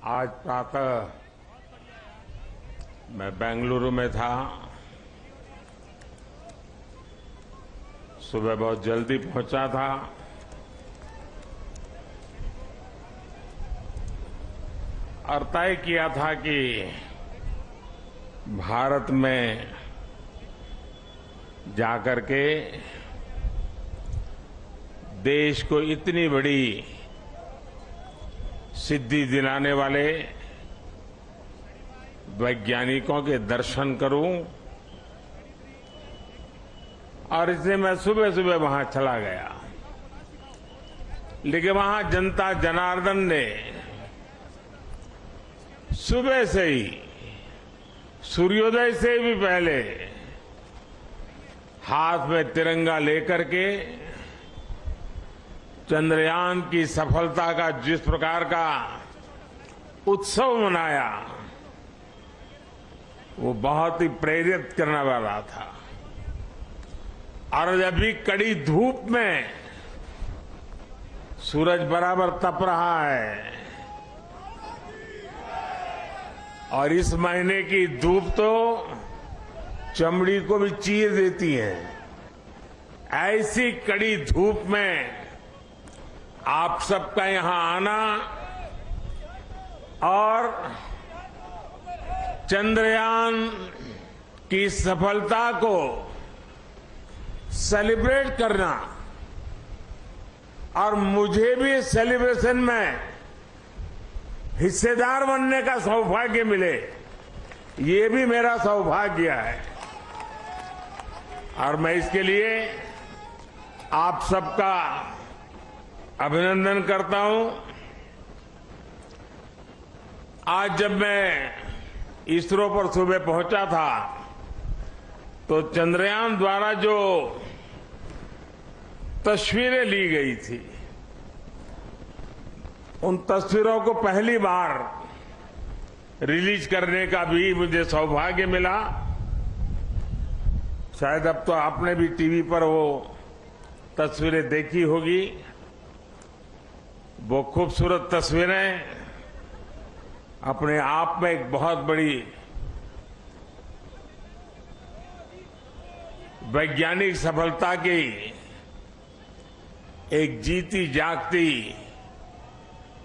आज प्रातः मैं बेंगलुरु में था। सुबह बहुत जल्दी पहुंचा था। और तय किया था कि भारत में जाकर के देश को इतनी बड़ी सिद्धि दिलाने वाले वैज्ञानिकों के दर्शन करूं, और इसलिए मैं सुबह सुबह वहां चला गया। लेकिन वहां जनता जनार्दन ने सुबह से ही, सूर्योदय से भी पहले हाथ में तिरंगा लेकर के चंद्रयान की सफलता का जिस प्रकार का उत्सव मनाया, वो बहुत ही प्रेरित करने वाला था। और अभी कड़ी धूप में सूरज बराबर तप रहा है, और इस महीने की धूप तो चमड़ी को भी चीर देती है। ऐसी कड़ी धूप में आप सबका यहां आना और चंद्रयान की सफलता को सेलिब्रेट करना, और मुझे भी सेलिब्रेशन में हिस्सेदार बनने का सौभाग्य मिले, ये भी मेरा सौभाग्य है। और मैं इसके लिए आप सबका अभिनंदन करता हूं। आज जब मैं इसरो पर सुबह पहुंचा था, तो चंद्रयान द्वारा जो तस्वीरें ली गई थी, उन तस्वीरों को पहली बार रिलीज करने का भी मुझे सौभाग्य मिला। शायद अब तो आपने भी टीवी पर वो तस्वीरें देखी होगी। वो खूबसूरत तस्वीरें अपने आप में एक बहुत बड़ी वैज्ञानिक सफलता की एक जीती जागती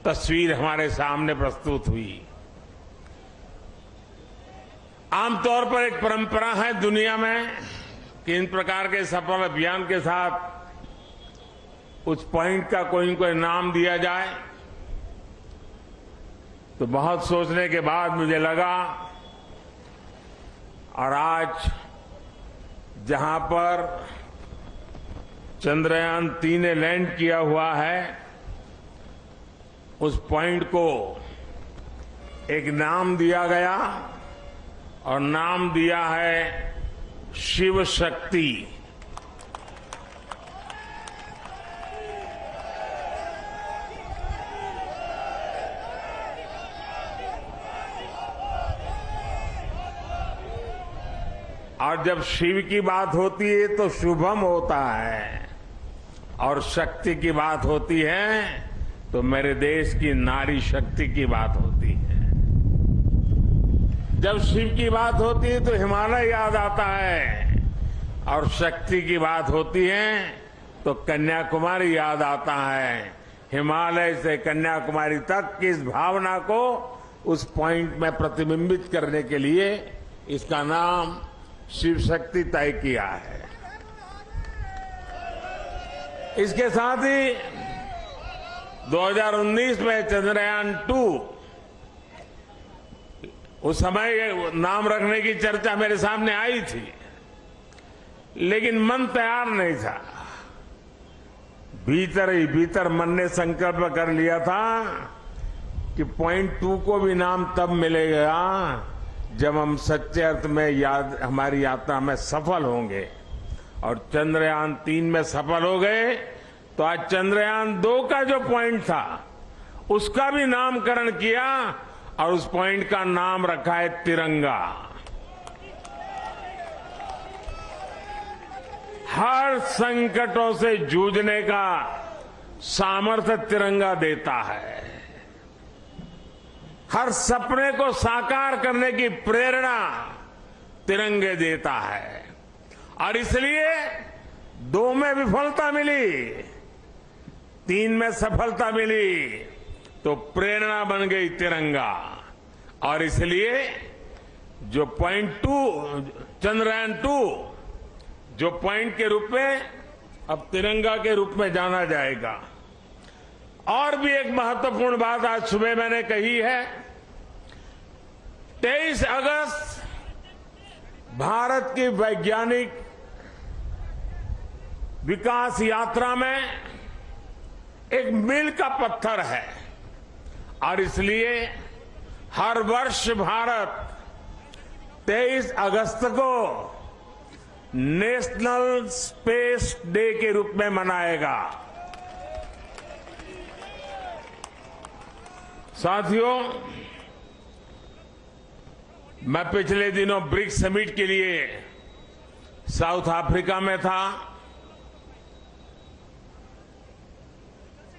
तस्वीर हमारे सामने प्रस्तुत हुई। आमतौर पर एक परंपरा है दुनिया में कि इन प्रकार के सफल अभियान के साथ उस पॉइंट का कोई न कोई नाम दिया जाए। तो बहुत सोचने के बाद मुझे लगा, और आज जहां पर चंद्रयान 3 ने लैंड किया हुआ है, उस पॉइंट को एक नाम दिया गया, और नाम दिया है शिव शक्ति। और जब शिव की बात होती है तो शुभम होता है, और शक्ति की बात होती है तो मेरे देश की नारी शक्ति की बात होती है। जब शिव की बात होती है तो हिमालय याद आता है, और शक्ति की बात होती है तो कन्याकुमारी याद आता है। हिमालय से कन्याकुमारी तक की इस भावना को उस पॉइंट में प्रतिबिंबित करने के लिए इसका नाम शिव शक्ति तय किया है। इसके साथ ही 2019 में चंद्रयान 2, उस समय नाम रखने की चर्चा मेरे सामने आई थी, लेकिन मन तैयार नहीं था। भीतर ही भीतर मन ने संकल्प कर लिया था कि पॉइंट 2 को भी नाम तब मिलेगा जब हम सच्चे अर्थ में हमारी यात्रा में सफल होंगे। और चंद्रयान 3 में सफल हो गए, तो आज चंद्रयान 2 का जो पॉइंट था उसका भी नामकरण किया, और उस पॉइंट का नाम रखा है तिरंगा। हर संकटों से जूझने का सामर्थ्य तिरंगा देता है। हर सपने को साकार करने की प्रेरणा तिरंगे देता है। और इसलिए 2 में विफलता मिली, 3 में सफलता मिली, तो प्रेरणा बन गई तिरंगा। और इसलिए जो पॉइंट 2 चंद्रयान 2 जो पॉइंट के रूप में अब तिरंगा के रूप में जाना जाएगा। और भी एक महत्वपूर्ण बात आज सुबह मैंने कही है, 23 अगस्त भारत की वैज्ञानिक विकास यात्रा में एक मील का पत्थर है। और इसलिए हर वर्ष भारत 23 अगस्त को नेशनल स्पेस डे के रूप में मनाएगा। साथियों, मैं पिछले दिनों ब्रिक्स समिट के लिए साउथ अफ्रीका में था।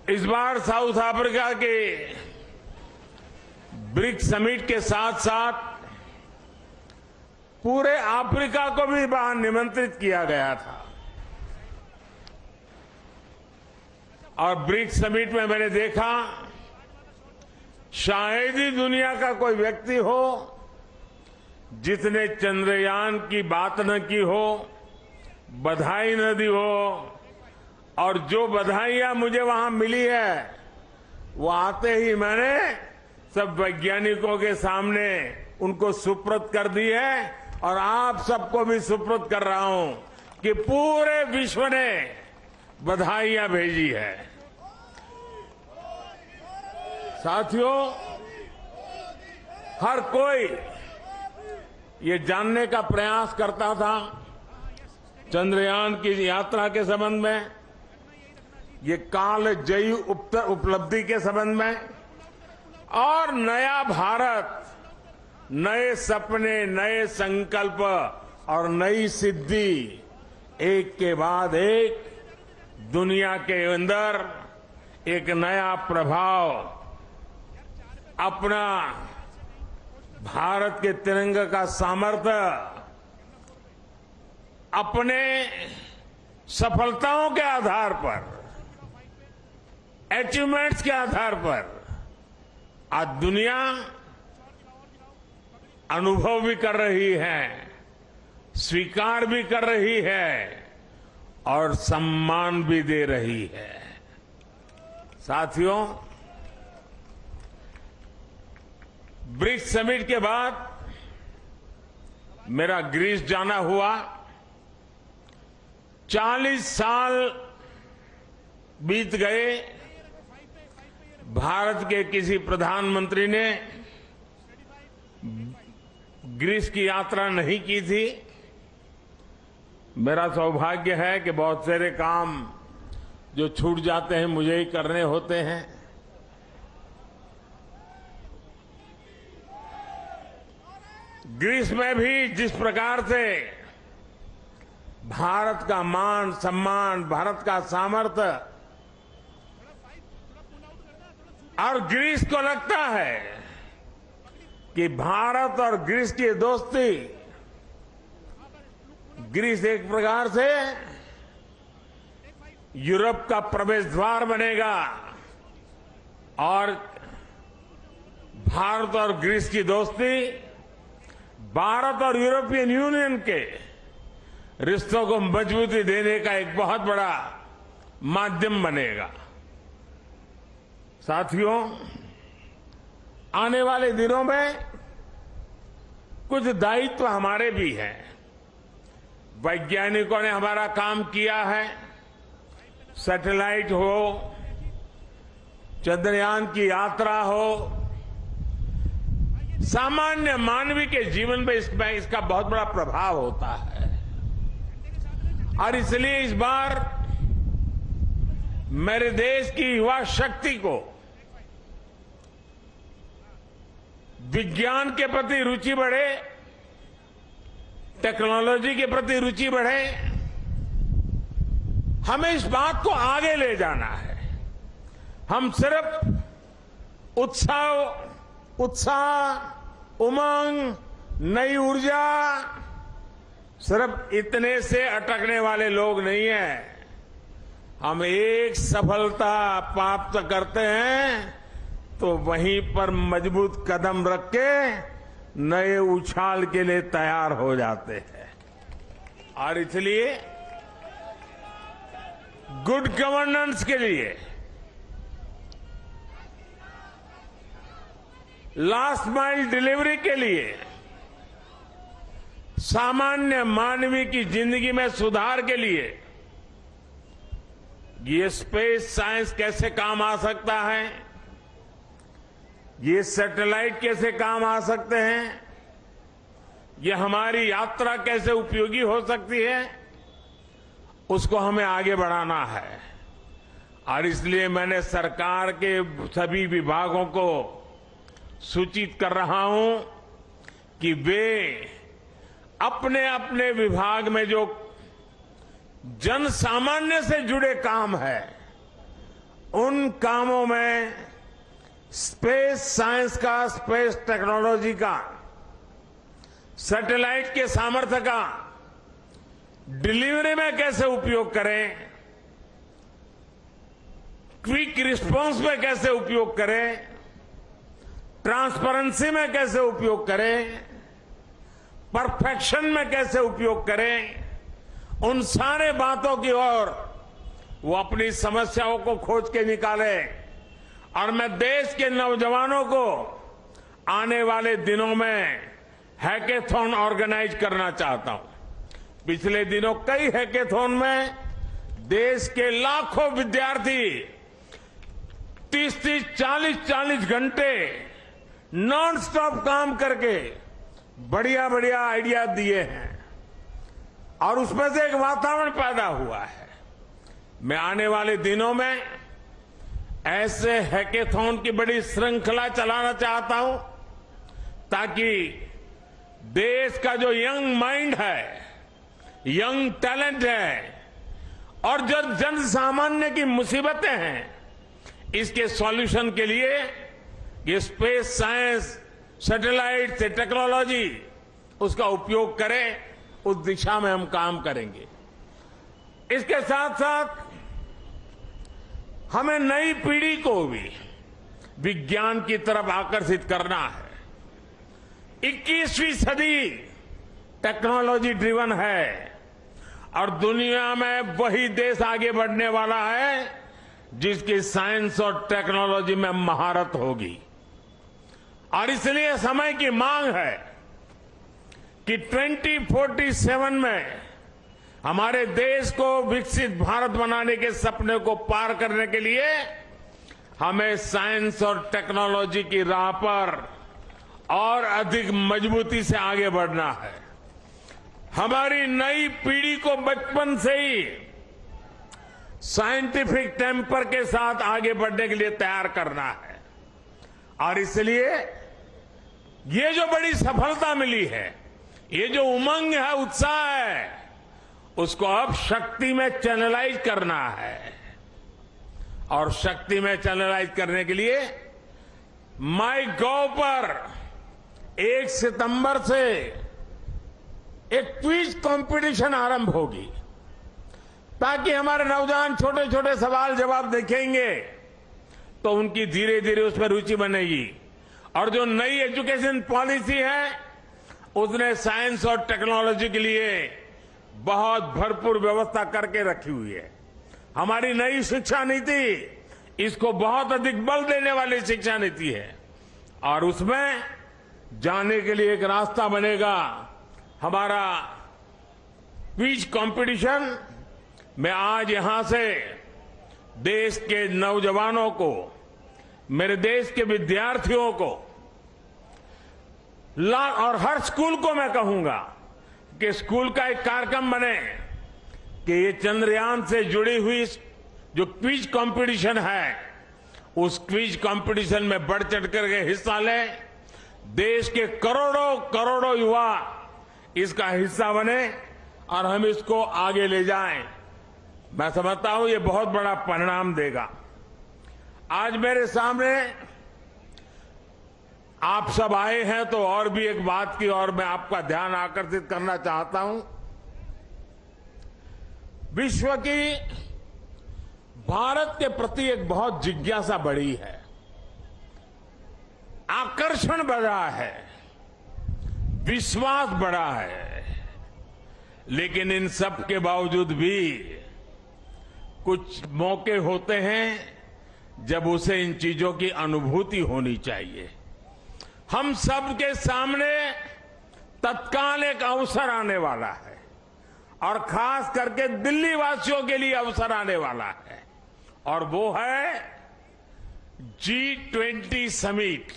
इस बार साउथ अफ्रीका के ब्रिक्स समिट के साथ साथ पूरे अफ्रीका को भी वहां निमंत्रित किया गया था। और ब्रिक्स समिट में मैंने देखा, शायद ही दुनिया का कोई व्यक्ति हो जिसने चंद्रयान की बात न की हो, बधाई न दी हो। और जो बधाइयां मुझे वहां मिली है, वो आते ही मैंने सब वैज्ञानिकों के सामने उनको सुपुर्द कर दी है। और आप सबको भी सुपुर्द कर रहा हूं कि पूरे विश्व ने बधाइयां भेजी है। साथियों, हर कोई ये जानने का प्रयास करता था चंद्रयान की यात्रा के संबंध में, ये कालजयी उपलब्धि के संबंध में, और नया भारत, नए सपने, नए संकल्प और नई सिद्धि एक के बाद एक दुनिया के अंदर एक नया प्रभाव अपना भारत के तिरंगे का सामर्थ्य अपने सफलताओं के आधार पर, अचीवमेंट्स के आधार पर आज दुनिया अनुभव भी कर रही है, स्वीकार भी कर रही है और सम्मान भी दे रही है। साथियों, ब्रिक्स समिट के बाद मेरा ग्रीस जाना हुआ। 40 साल बीत गए, भारत के किसी प्रधानमंत्री ने ग्रीस की यात्रा नहीं की थी। मेरा सौभाग्य है कि बहुत सारे काम जो छूट जाते हैं मुझे ही करने होते हैं। ग्रीस में भी जिस प्रकार से भारत का मान सम्मान, भारत का सामर्थ्य, और ग्रीस को लगता है कि भारत और ग्रीस की दोस्ती, ग्रीस एक प्रकार से यूरोप का प्रवेश द्वार बनेगा और भारत और ग्रीस की दोस्ती भारत और यूरोपियन यूनियन के रिश्तों को मजबूती देने का एक बहुत बड़ा माध्यम बनेगा। साथियों, आने वाले दिनों में कुछ दायित्व हमारे भी हैं। वैज्ञानिकों ने हमारा काम किया है, सैटेलाइट हो, चंद्रयान की यात्रा हो, सामान्य मानवीय के जीवन में इसका बहुत बड़ा प्रभाव होता है। और इसलिए इस बार मेरे देश की युवा शक्ति को विज्ञान के प्रति रुचि बढ़े, टेक्नोलॉजी के प्रति रुचि बढ़े। हमें इस बात को आगे ले जाना है। हम सिर्फ उत्साह उत्साह, उमंग, नई ऊर्जा सिर्फ इतने से अटकने वाले लोग नहीं हैं। हम एक सफलता प्राप्त करते हैं तो वहीं पर मजबूत कदम रख के नए उछाल के लिए तैयार हो जाते हैं। और इसलिए गुड गवर्नेंस के लिए, लास्ट माइल डिलीवरी के लिए, सामान्य मानवीय की जिंदगी में सुधार के लिए ये स्पेस साइंस कैसे काम आ सकता है, ये सैटेलाइट कैसे काम आ सकते हैं, ये हमारी यात्रा कैसे उपयोगी हो सकती है, उसको हमें आगे बढ़ाना है। और इसलिए मैंने सरकार के सभी विभागों को सूचित कर रहा हूं कि वे अपने अपने विभाग में जो जन सामान्य से जुड़े काम है, उन कामों में स्पेस साइंस का, स्पेस टेक्नोलॉजी का, सैटेलाइट के सामर्थ्य का डिलीवरी में कैसे उपयोग करें, क्विक रिस्पांस में कैसे उपयोग करें, ट्रांसपेरेंसी में कैसे उपयोग करें, परफेक्शन में कैसे उपयोग करें, उन सारे बातों की ओर वो अपनी समस्याओं को खोज के निकाले। और मैं देश के नौजवानों को आने वाले दिनों में हैकेथॉन ऑर्गेनाइज करना चाहता हूं। पिछले दिनों कई हैकेथॉन में देश के लाखों विद्यार्थी 30-30, 40-40 घंटे नॉन स्टॉप काम करके बढ़िया बढ़िया आइडिया दिए हैं और उसमें से एक वातावरण पैदा हुआ है। मैं आने वाले दिनों में ऐसे हैकेथॉन की बड़ी श्रृंखला चलाना चाहता हूं ताकि देश का जो यंग माइंड है, यंग टैलेंट है और जो जन सामान्य की मुसीबतें हैं, इसके सॉल्यूशन के लिए ये स्पेस साइंस, सैटेलाइट से टेक्नोलॉजी, उसका उपयोग करें। उस दिशा में हम काम करेंगे। इसके साथ साथ हमें नई पीढ़ी को भी विज्ञान की तरफ आकर्षित करना है। 21वीं सदी टेक्नोलॉजी ड्रिवन है और दुनिया में वही देश आगे बढ़ने वाला है जिसकी साइंस और टेक्नोलॉजी में महारत होगी। और इसलिए समय की मांग है कि 2047 में हमारे देश को विकसित भारत बनाने के सपने को पार करने के लिए हमें साइंस और टेक्नोलॉजी की राह पर और अधिक मजबूती से आगे बढ़ना है। हमारी नई पीढ़ी को बचपन से ही साइंटिफिक टेम्पर के साथ आगे बढ़ने के लिए तैयार करना है। और इसलिए ये जो बड़ी सफलता मिली है, ये जो उमंग है, उत्साह है, उसको अब शक्ति में चैनलाइज करना है। और शक्ति में चैनलाइज करने के लिए माईगॉव पर 1 सितंबर से एक क्विज कंपटीशन आरंभ होगी ताकि हमारे नौजवान छोटे छोटे सवाल जवाब देखेंगे तो उनकी धीरे धीरे उसमें रुचि बनेगी। और जो नई एजुकेशन पॉलिसी है उसने साइंस और टेक्नोलॉजी के लिए बहुत भरपूर व्यवस्था करके रखी हुई है। हमारी नई शिक्षा नीति इसको बहुत अधिक बल देने वाली शिक्षा नीति है और उसमें जाने के लिए एक रास्ता बनेगा हमारा क्विज कंपटीशन। मैं आज यहां से देश के नौजवानों को, मेरे देश के विद्यार्थियों को और हर स्कूल को मैं कहूंगा कि स्कूल का एक कार्यक्रम बने कि ये चंद्रयान से जुड़ी हुई जो क्विज कंपटीशन है उस क्विज कंपटीशन में बढ़ चढ़ करके हिस्सा लें। देश के करोड़ों करोड़ों युवा इसका हिस्सा बने और हम इसको आगे ले जाएं। मैं समझता हूं ये बहुत बड़ा परिणाम देगा। आज मेरे सामने आप सब आए हैं तो और भी एक बात की ओर मैं आपका ध्यान आकर्षित करना चाहता हूं। विश्व की भारत के प्रति एक बहुत जिज्ञासा बढ़ी है, आकर्षण बढ़ा है, विश्वास बढ़ा है। लेकिन इन सब के बावजूद भी कुछ मौके होते हैं जब उसे इन चीजों की अनुभूति होनी चाहिए। हम सब के सामने तत्काल एक अवसर आने वाला है और खास करके दिल्ली वासियों के लिए अवसर आने वाला है, और वो है G20 समिट।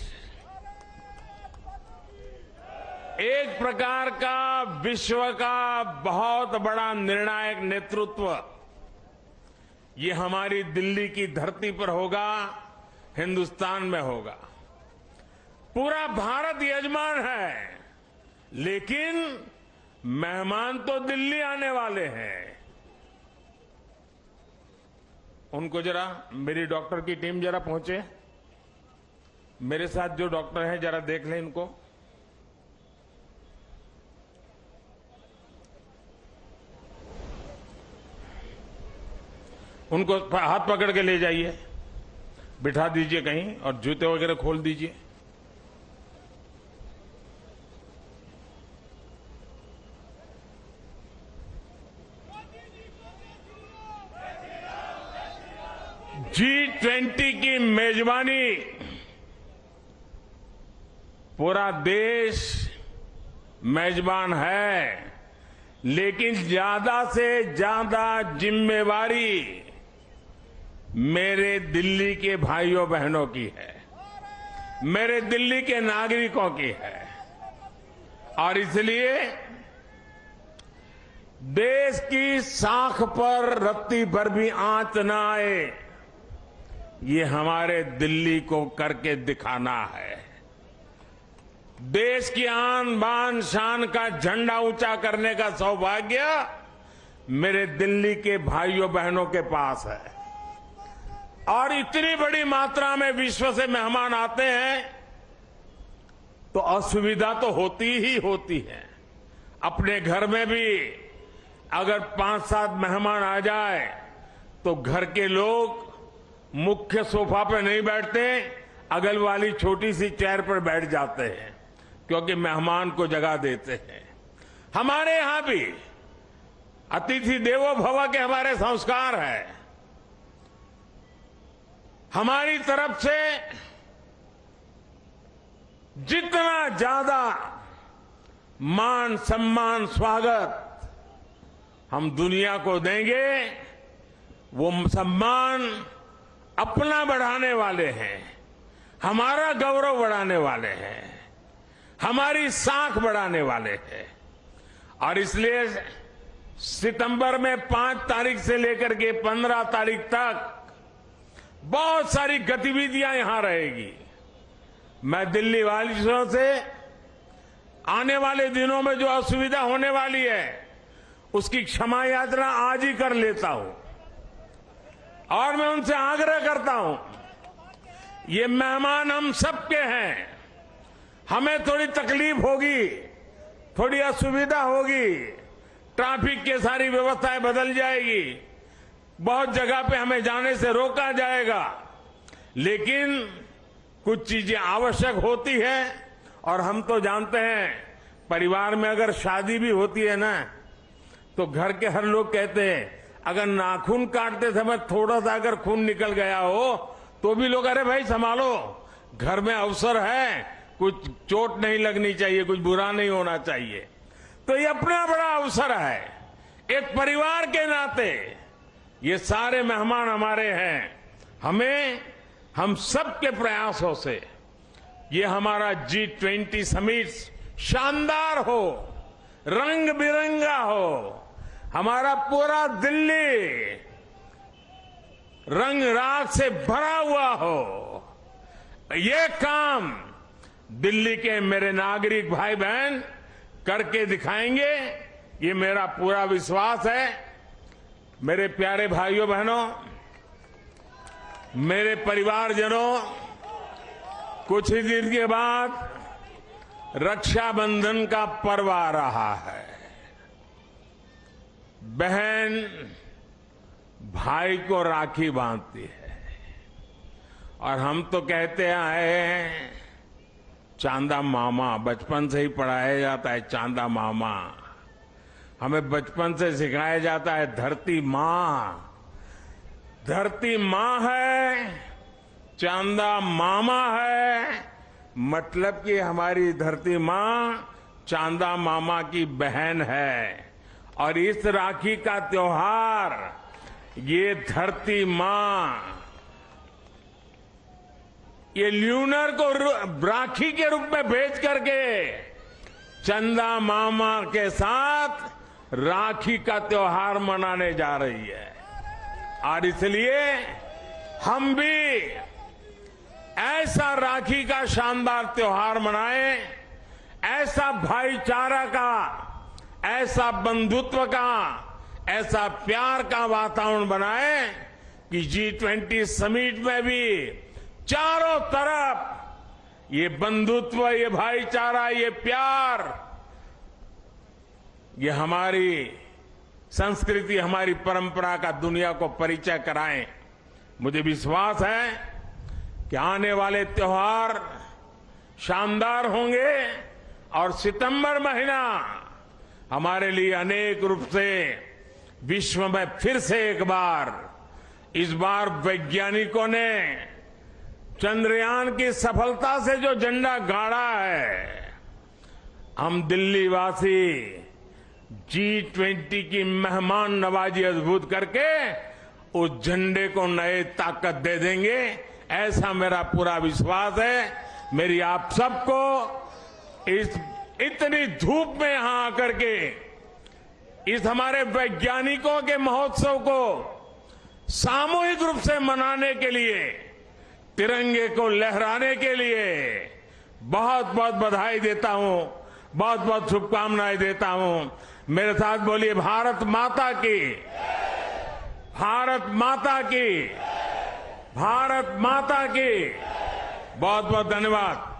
एक प्रकार का विश्व का बहुत बड़ा निर्णायक नेतृत्व ये हमारी दिल्ली की धरती पर होगा, हिंदुस्तान में होगा। पूरा भारत यजमान है, लेकिन मेहमान तो दिल्ली आने वाले हैं। उनको जरा मेरी डॉक्टर की टीम जरा पहुंचे, मेरे साथ जो डॉक्टर हैं जरा देख लें इनको। उनको हाथ पकड़ के ले जाइए, बिठा दीजिए कहीं और जूते वगैरह खोल दीजिए। G20 की मेजबानी पूरा देश मेजबान है, लेकिन ज्यादा से ज्यादा जिम्मेवारी मेरे दिल्ली के भाइयों बहनों की है, मेरे दिल्ली के नागरिकों की है। और इसलिए देश की साख पर रत्ती भर भी आंच न आए, ये हमारे दिल्ली को करके दिखाना है। देश की आन बान शान का झंडा ऊंचा करने का सौभाग्य मेरे दिल्ली के भाइयों बहनों के पास है। और इतनी बड़ी मात्रा में विश्व से मेहमान आते हैं तो असुविधा तो होती ही होती है। अपने घर में भी अगर 5-7 मेहमान आ जाए तो घर के लोग मुख्य सोफा पर नहीं बैठते, अगल वाली छोटी सी चेयर पर बैठ जाते हैं, क्योंकि मेहमान को जगह देते हैं। हमारे यहां भी अतिथि देवो भव के हमारे संस्कार है। हमारी तरफ से जितना ज्यादा मान सम्मान स्वागत हम दुनिया को देंगे, वो सम्मान अपना बढ़ाने वाले हैं, हमारा गौरव बढ़ाने वाले हैं, हमारी साख बढ़ाने वाले हैं। और इसलिए सितंबर में 5 तारीख से लेकर के 15 तारीख तक बहुत सारी गतिविधियां यहां रहेगी। मैं दिल्ली वासियों से आने वाले दिनों में जो असुविधा होने वाली है उसकी क्षमा यात्रा आज ही कर लेता हूं, और मैं उनसे आग्रह करता हूं, ये मेहमान हम सबके हैं। हमें थोड़ी तकलीफ होगी, थोड़ी असुविधा होगी, ट्रैफिक की सारी व्यवस्थाएं बदल जाएगी, बहुत जगह पे हमें जाने से रोका जाएगा, लेकिन कुछ चीजें आवश्यक होती है। और हम तो जानते हैं, परिवार में अगर शादी भी होती है ना, तो घर के हर लोग कहते हैं अगर नाखून काटते समय थोड़ा सा अगर खून निकल गया हो तो भी लोग, अरे भाई संभालो, घर में अवसर है, कुछ चोट नहीं लगनी चाहिए, कुछ बुरा नहीं होना चाहिए। तो ये अपना बड़ा अवसर है। एक परिवार के नाते ये सारे मेहमान हमारे हैं। हम सबके प्रयासों से ये हमारा G20 समिट शानदार हो, रंग बिरंगा हो, हमारा पूरा दिल्ली रंग राग से भरा हुआ हो। ये काम दिल्ली के मेरे नागरिक भाई बहन करके दिखाएंगे, ये मेरा पूरा विश्वास है। मेरे प्यारे भाइयों बहनों, मेरे परिवारजनों, कुछ ही दिन के बाद रक्षाबंधन का पर्व आ रहा है। बहन भाई को राखी बांधती है और हम तो कहते आए हैं चांदा मामा, बचपन से ही पढ़ाया जाता है चांदा मामा। हमें बचपन से सिखाया जाता है धरती माँ। धरती माँ है, चांदा मामा है, मतलब कि हमारी धरती माँ चांदा मामा की बहन है। और इस राखी का त्योहार ये धरती माँ ये ल्यूनर को राखी के रूप में भेज करके चंदा मामा के साथ राखी का त्योहार मनाने जा रही है। और इसलिए हम भी ऐसा राखी का शानदार त्योहार मनाएं, ऐसा भाईचारा का, ऐसा बंधुत्व का, ऐसा प्यार का वातावरण बनाएं कि G20 समिट में भी चारों तरफ ये बंधुत्व, ये भाईचारा, ये प्यार, ये हमारी संस्कृति, हमारी परंपरा का दुनिया को परिचय कराएं। मुझे विश्वास है कि आने वाले त्योहार शानदार होंगे और सितंबर महीना हमारे लिए अनेक रूप से विश्व में फिर से एक बार, इस बार वैज्ञानिकों ने चंद्रयान की सफलता से जो झंडा गाड़ा है, हम दिल्ली वासी G20 की मेहमान नवाजी अद्भुत करके उस झंडे को नए ताकत दे देंगे, ऐसा मेरा पूरा विश्वास है। मेरी आप सबको इस इतनी धूप में यहां आकर के इस हमारे वैज्ञानिकों के महोत्सव को सामूहिक रूप से मनाने के लिए, तिरंगे को लहराने के लिए बहुत बहुत बधाई देता हूं, बहुत बहुत शुभकामनाएं देता हूं। मेरे साथ बोलिए भारत माता की, भारत माता की, भारत माता की। बहुत बहुत धन्यवाद।